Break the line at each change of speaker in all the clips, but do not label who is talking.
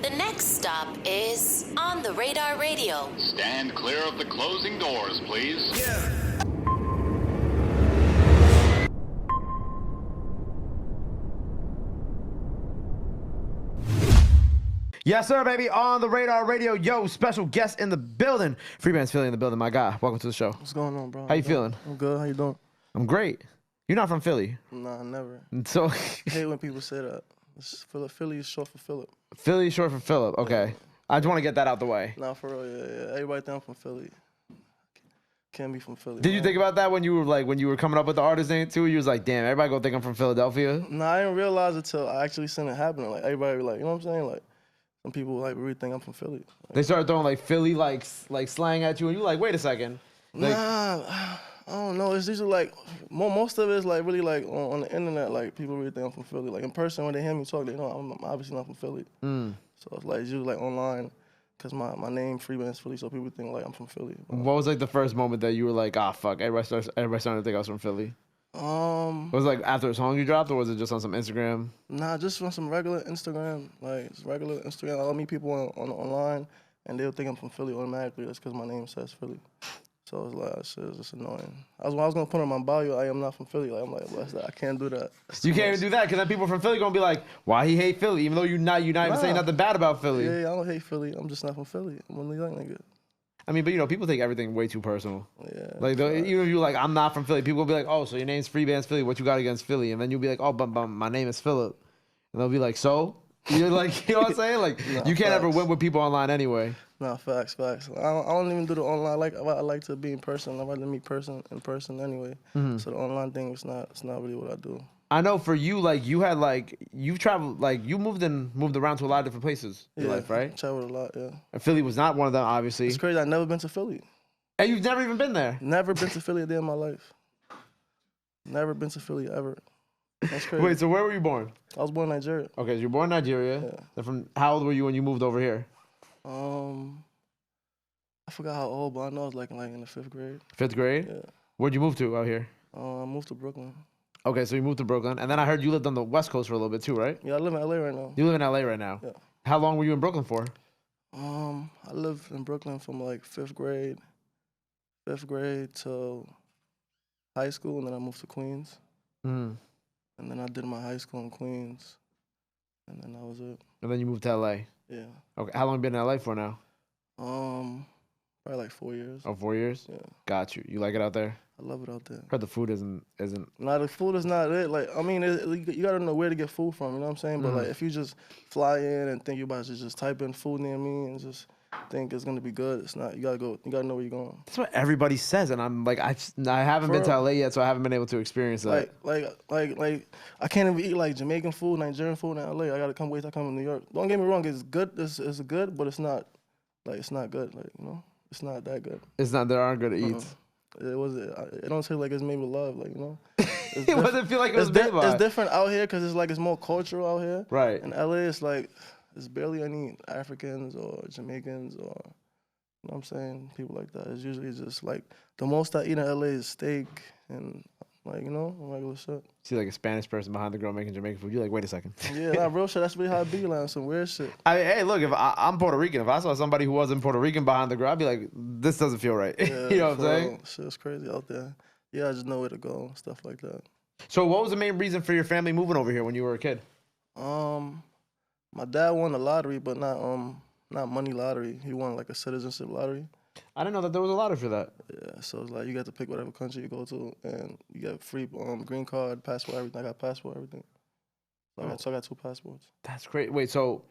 The next stop is On the Radar Radio.
Stand clear of the closing doors, please.
Yeah.
Yes, sir, baby. On the Radar Radio. Yo, special guest in the building. Freebandz Philly in the building, my guy. Welcome to the show.
What's going on, bro?
How you feeling?
I'm good. How you doing?
I'm great. You're not from Philly.
Nah, never.
So
I hate when people say that. Philly is short for Philip.
Philly short for Philip. Okay. I just want to get that out the way.
Nah, for real, yeah. Everybody think I'm from Philly. Can't be from Philly.
Did you
man.
think about that when you were coming up with the artist name too? You was like, damn, everybody gonna think I'm from Philadelphia.
Nah, I didn't realize it till I actually seen it happening. Like everybody, like, you know what I'm saying? Like some people like really think I'm from Philly. Like,
They started throwing like Philly like slang at you, and you like, wait a second. Like,
nah, I don't know. It's usually like most of it is like really like on the internet. Like people really think I'm from Philly. Like in person, when they hear me talk, they know I'm obviously not from Philly. So it's like it's usually like online, cause my name Freebandz Philly, so people think like I'm from Philly.
what was like the first moment that you were like, ah, fuck, everybody started to think I was from Philly? Was it like after a song you dropped, or was it just on some Instagram?
Nah, just on some regular Instagram, like it's regular Instagram. I'll meet people online, and they'll think I'm from Philly automatically. That's because my name says Philly. So it's like, shit, it's just annoying. I was gonna put on my bio, I am not from Philly. Like I'm like, what's that? I can't do that.
You can't even do that, because then people from Philly gonna be like, why he hate Philly, even though you're not even saying nothing bad about Philly.
Yeah, I don't hate Philly. I'm just not from Philly. I'm a young nigga.
I mean, but you know, people take everything way too personal.
Yeah.
Like, even if you're like, I'm not from Philly, people will be like, oh, so your name's Freebandz Philly, what you got against Philly? And then you'll be like, oh, but my name is Philip. And they'll be like, so? You're like, you know what I'm saying? Like,
Nah,
you can't ever
facts.
win with people online anyway.
Nah, facts. I don't even do the online. I like to be in person. I rather meet in person anyway. So the online thing it's not really what I do.
I know for you, like, you've traveled, like, you moved around to a lot of different places in your life, right?
Traveled a lot, yeah.
And Philly was not one of them, obviously.
It's crazy. I've never been to Philly.
And you've never even been there.
Never been to Philly a day in my life. Never been to Philly ever. That's crazy.
Wait, so where were you born?
I was born in Nigeria.
Okay, so you're born in Nigeria.
Yeah.
Then from how old were you when you moved over here?
I forgot how old, but I know I was like in the 5th grade.
5th grade?
Yeah.
Where'd you move to out here?
I moved to Brooklyn.
Okay, so you moved to Brooklyn, and then I heard you lived on the West Coast for a little bit too, right?
Yeah, I live in LA right now.
You live in LA right now.
Yeah.
How long were you in Brooklyn for?
I lived in Brooklyn from like 5th grade till high school, and then I moved to Queens. And then I did my high school in Queens, and then that was it.
And then you moved to LA.
Yeah.
Okay, how long you been in LA for now?
Probably like 4 years.
Oh, 4 years?
Yeah.
Got you. You like it out there?
I love it out there.
Heard the food isn't.
Nah, the food is not it. Like, I mean, you gotta know where to get food from. You know what I'm saying? But like, if you just fly in and think you're about to just type in food near me and just think it's gonna be good, it's not. You gotta go. You gotta know where you're going.
That's what everybody says, and I'm like, I haven't been to LA yet, so I haven't been able to experience that.
Like, I can't even eat like Jamaican food, Nigerian food in LA. I gotta come wait till I come to New York. Don't get me wrong, it's good. It's good, but it's not. Like, it's not good. Like, you know, it's not that good.
It's not. There aren't good eats.
It don't taste like it's made with love. Like, you know.
It doesn't feel like it was made by.
It's different out here because it's more cultural out here.
Right.
In LA, it's like there's barely any Africans or Jamaicans or, you know what I'm saying, people like that. It's usually just like the most I eat in LA is steak and like, you know, regular shit.
See like a Spanish person behind the girl making Jamaican food. You're like, wait a second.
Yeah, nah, real shit. That's really how it be, like some weird shit.
I mean, hey, look, if I'm Puerto Rican, if I saw somebody who wasn't Puerto Rican behind the girl, I'd be like, this doesn't feel right.
Yeah,
you know what I'm saying?
Shit's crazy out there. Yeah, I just know where to go, stuff like that.
So what was the main reason for your family moving over here when you were a kid?
My dad won the lottery, but not money lottery. He won like a citizenship lottery.
I didn't know that there was a lottery for that.
Yeah, so it's like you got to pick whatever country you go to, and you get free green card, passport, everything. I got passport, everything. So I got 2 passports.
That's great. Wait, so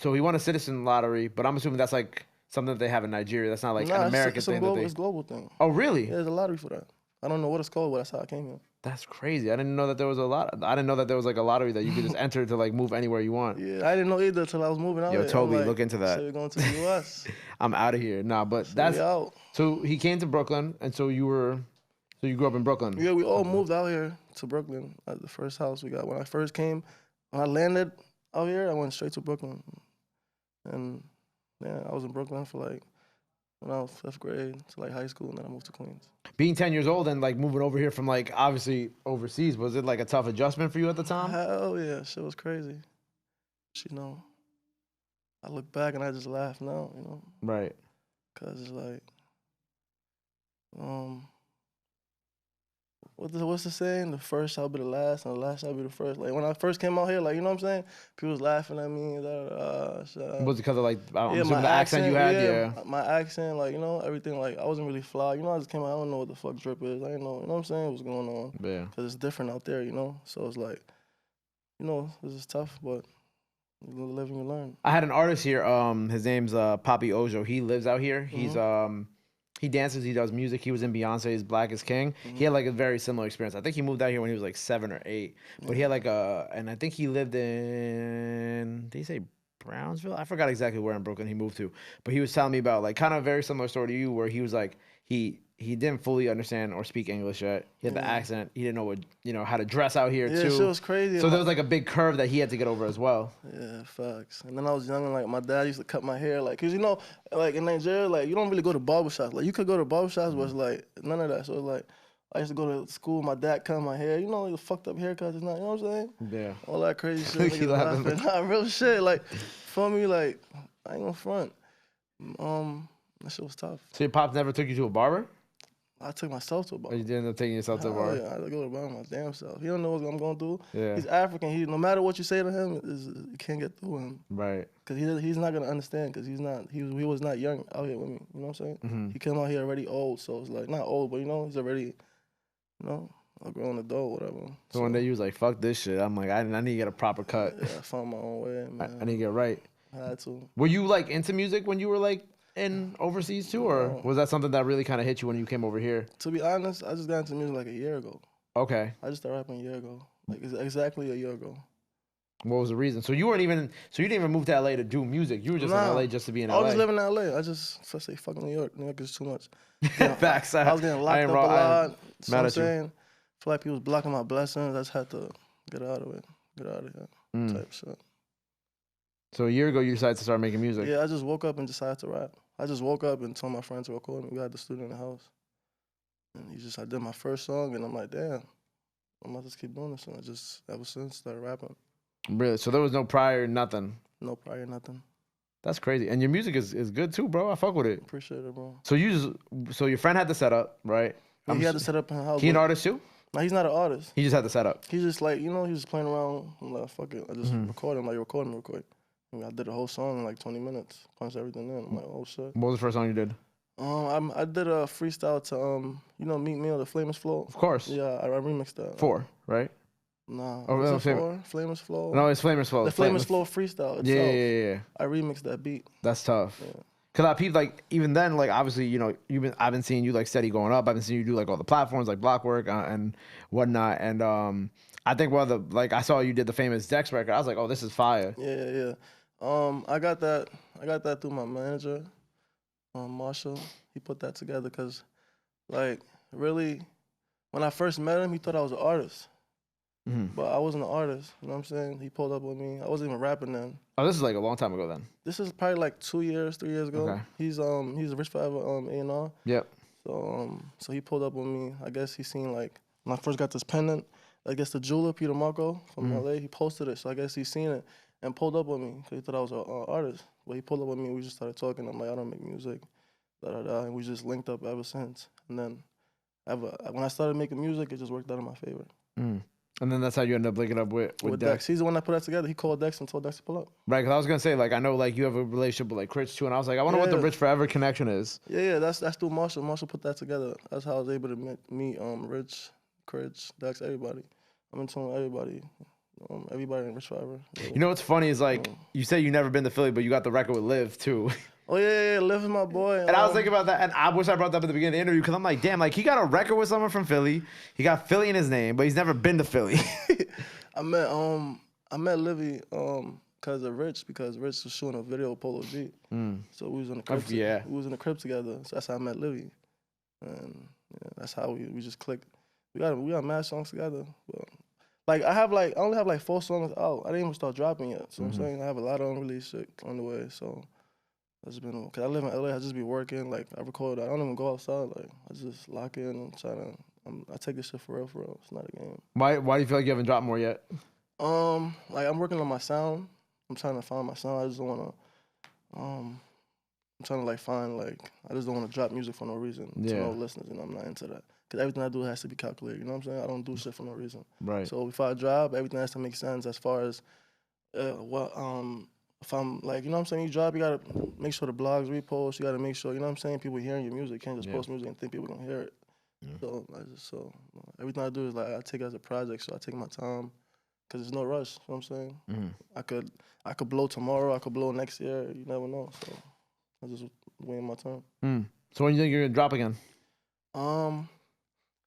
he won a citizen lottery, but I'm assuming that's like something that they have in Nigeria. That's not like an American thing.
It's a global thing.
Oh, really?
Yeah, there's a lottery for that. I don't know what it's called, but that's how I came here.
That's crazy. I didn't know that there was I didn't know that there was like a lottery that you could just enter to like move anywhere you want.
Yeah, I didn't know either until I was moving out.
Yo,
here.
Toby,
like,
look into that.
So you're going to the U.S.
I'm out of here. Nah, but so he came to Brooklyn, and so you grew up in Brooklyn.
Yeah, we all moved out here to Brooklyn at the first house we got. When I first came, when I landed out here, I went straight to Brooklyn. And yeah, I was in Brooklyn for like when I was 5th grade to like high school, and then I moved to Queens.
Being 10 years old and like moving over here from like obviously overseas, was it like a tough adjustment for you at the time?
Hell yeah, shit was crazy. You know. I look back and I just laugh now, you know,
Right.
cause it's like, what's the saying? The first shall be the last, and the last shall be the first. Like when I first came out here, like you know what I'm saying? People was laughing at me.
Was it because of like I'm
Yeah,
assuming the accent you had? Yeah.
my accent, like you know, everything. Like I wasn't really fly. You know, I just came out. I don't know what the fuck drip is. I didn't know. You know what I'm saying? What's going on?
Yeah.
Cause it's different out there. You know, so it's like, you know, this is tough, but you live and you learn.
I had an artist here. His name's Poppy Ojo. He lives out here. He's he dances. He does music. He was in Beyonce's Black is King. He had like a very similar experience. I think he moved out here when he was like 7 or 8. But he had like and I think he lived in. Did he say Brownsville? I forgot exactly where in Brooklyn he moved to. But he was telling me about like kind of a very similar story to you, where he was like he didn't fully understand or speak English yet. He had the accent. He didn't know what how to dress out here
Yeah,
too.
shit was crazy.
So there was like a big curve that he had to get over as well.
Yeah, facts. And then I was young and like my dad used to cut my hair, like, cause you know, like in Nigeria, like you don't really go to barbershops. Like you could go to barbershops, but it's like none of that. So it's like I used to go to school, my dad cut my hair. You know, the fucked up haircuts and not, you know what I'm saying?
Yeah.
All that crazy shit. Niggas laughing. Nah, real shit. Like for me, like I ain't gonna front. That shit was tough.
So your pops never took you to a barber?
I took myself to a barber.
Or you did end up taking yourself to a barber?
Yeah, I had to go to the barber my damn self. He don't know what I'm going through.
Yeah.
He's African. He no matter what you say to him, you can't get through him.
Right.
Cause he's not gonna understand. Cause he was not young out here with me. You know what I'm saying? He came out here already old, so it's like not old, but you know he's already, a grown adult, whatever.
So one day you was like, "Fuck this shit." I'm like, I need to get a proper cut.
Yeah, I found my own way, man.
I need to get right.
I had to.
Were you like into music when you were like in overseas too, or was that something that really kind of hit you when you came over here?
To be honest, I just got into music like a year ago.
Okay.
I just started rapping a year ago, like exactly a year ago.
What was the reason? So you didn't even move to LA to do music. You were just in LA just to be in LA.
I was just living in LA. I just say fucking New York. New York is too much.
Facts.
I was getting locked up a lot. So
Mad
I'm
at you.
saying, I feel like people was blocking my blessings. I just had to get out of it. Get out of here. Type shit.
So a year ago you decided to start making music.
Yeah, I just woke up and decided to rap. I just woke up and told my friends to record me. We had the studio in the house. And I did my first song and I'm like, damn, I'm about to keep doing this. And I just, ever since, started rapping.
Really? So there was no prior, nothing?
No prior, nothing.
That's crazy. And your music is good too, bro. I fuck with it.
Appreciate it, bro.
So your friend had the setup, right?
Yeah, he had to set up in the house.
He an artist too?
No, he's not an artist.
He just had the setup.
He's just like, he was just playing around. I'm like, fuck it. I just recorded him. Like, record. I did the whole song in like 20 minutes. Punched everything in. I'm like, oh shit.
What was the first song you did?
I did a freestyle to Meet Me on the Famous Flow.
Of course.
Yeah, I remixed that.
4, right?
Nah.
Oh,
Was
no,
it 4? Famous Flow.
No, it's Famous Flow.
The Famous Flow freestyle itself.
Yeah.
I remixed that beat.
That's tough.
Yeah.
Cause I peeped like even then like obviously I've been seeing you like steady going up. I've been seeing you do like all the platforms like Blockwork and whatnot. And I think I saw you did the famous Dex record. I was like, oh, this is fire.
Yeah. I got that through my manager, Marshall. He put that together because, like, really, when I first met him, he thought I was an artist. But I wasn't an artist. You know what I'm saying? He pulled up with me. I wasn't even rapping then.
Oh, this is like a long time ago then.
This is probably like 2 years, 3 years ago.
Okay.
He's a Rich Forever A&R.
Yep.
So he pulled up with me. I guess he seen like when I first got this pendant. I guess the jeweler Peter Marco from LA. He posted it. So I guess he seen it and pulled up with me because he thought I was an artist. But he pulled up with me. We just started talking. I'm like, I don't make music. And we just linked up ever since. And then when I started making music, it just worked out in my favor.
And then that's how you end up linking up with
Dex. He's the one that put that together. He called Dex and told Dex to pull up.
Right, because I was gonna say like I know like you have a relationship with like Critch too, and I was like I wonder what the Rich Forever connection is.
Yeah, that's through Marshall. Marshall put that together. That's how I was able to meet Rich, Critch, Dex, everybody. I'm into everybody. Everybody in Rich Forever. Yeah.
You know what's funny is like you say you never been to Philly, but you got the record with Liv too.
Oh yeah, Liv is my boy.
And I was thinking about that, and I wish I brought that up at the beginning of the interview because I'm like, damn, like he got a record with someone from Philly. He got Philly in his name, but he's never been to Philly.
I met Livy because Rich was shooting a video with Polo G. So we was in the crib. We was in the crib together. So that's how I met Livy, and that's how we just clicked. We got mad songs together. But like I only have like 4 songs out. I didn't even start dropping yet. So I'm saying I have a lot of unreleased shit on the way. So. That's been because I live in LA. I just be working. Like I record. I don't even go outside. Like I just lock in and I take this shit for real. It's not a game.
Why do you feel like you haven't dropped more yet?
Like I'm working on my sound. I'm trying to find my sound. I just don't wanna. I'm trying to like find like I just don't want to drop music for no reason to no listeners, and I'm not into that. Cause everything I do has to be calculated. You know what I'm saying? I don't do shit for no reason.
Right.
So if I drop, everything has to make sense as far as if I'm like, you know what I'm saying, you drop, you gotta make sure the blogs repost, you gotta make sure, you know what I'm saying, people hearing your music. You can't just post music and think people gonna hear it. So everything I do is like I take it as a project, so I take my time, cause there's no rush. You know what I'm saying? I could blow tomorrow, I could blow next year. You never know. So I just waiting my time.
So when do you think you're gonna drop again?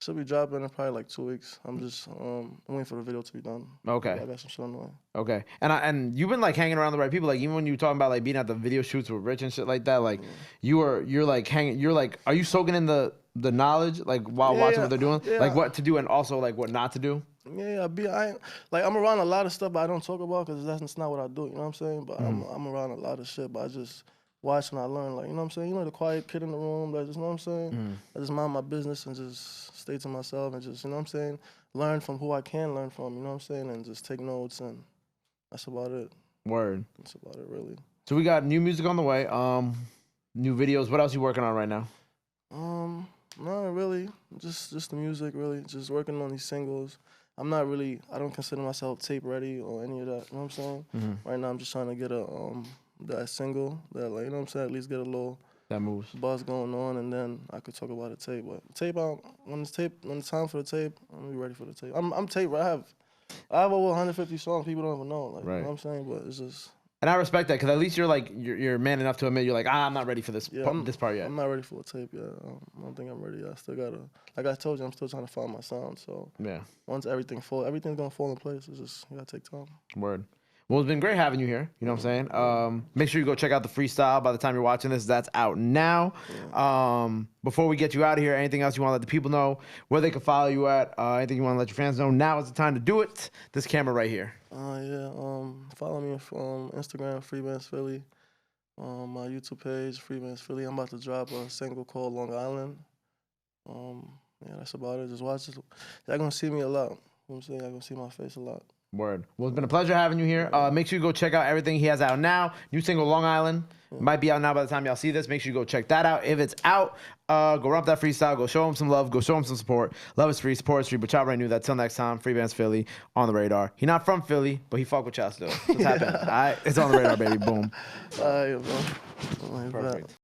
Should be dropping in probably like 2 weeks. I'm just I'm waiting for the video to be done.
Okay.
I got some shit on the way.
Okay. And you've been like hanging around the right people. Like even when you were talking about like being at the video shoots with Rich and shit like that, like you're like hanging. You're like, are you soaking in the knowledge like while watching what they're doing?
Yeah.
Like what to do and also like what not to do?
Yeah, I'm around a lot of stuff, but I don't talk about because that's not what I do. You know what I'm saying? But I'm around a lot of shit, but I just watch and I learn. Like, you know what I'm saying? You know the quiet kid in the room. Like, just, you know what I'm saying? I just mind my business and just stay to myself and just, you know what I'm saying? Learn from who I can learn from. You know what I'm saying? And just take notes, and that's about it.
Word.
That's about it, really.
So we got new music on the way. New videos. What else you working on right now?
No, really. Just the music, really. Just working on these singles. I don't consider myself tape ready or any of that. You know what I'm saying? Right now, I'm just trying to get that single that, like, you know what I'm saying? At least get a little
that moves
buzz going on, and then I could talk about the tape. But tape, when it's time for the tape, I'm gonna be ready for the tape. I'm tape. I have over 150 songs. People don't even know. Like,
right.
You know what I'm saying? But it's just.
And I respect that because at least you're like you're man enough to admit you're like I'm not ready for this this part yet.
I'm not ready for a tape yet. I don't think I'm ready. I still gotta, like I told you, I'm still trying to find my sound. So
yeah,
once everything's gonna fall in place. It's just you gotta take time.
Word. Well, it's been great having you here. You know what I'm saying? Make sure you go check out the freestyle. By the time you're watching this, that's out now. Before we get you out of here, anything else you want to let the people know, where they can follow you at, anything you want to let your fans know, now is the time to do it. This camera right here.
Follow me on Instagram, Freebandz Philly. My YouTube page, Freebandz Philly. I'm about to drop a single called Long Island. Yeah, that's about it. Just watch it. Y'all gonna see me a lot. You know what I'm saying? Y'all gonna see my face a lot.
Word. Well, it's been a pleasure having you here. Make sure you go check out everything he has out now. New single, Long Island. Might be out now by the time y'all see this. Make sure you go check that out. If it's out, go rump that freestyle. Go show him some love. Go show him some support. Love is free. Support is free. But y'all already knew that. Till next time, Freebandz Philly on the radar. He not from Philly, but he fuck with y'all still. What's happening? All right? It's on the radar, baby. Boom.
All right, bro.
Perfect.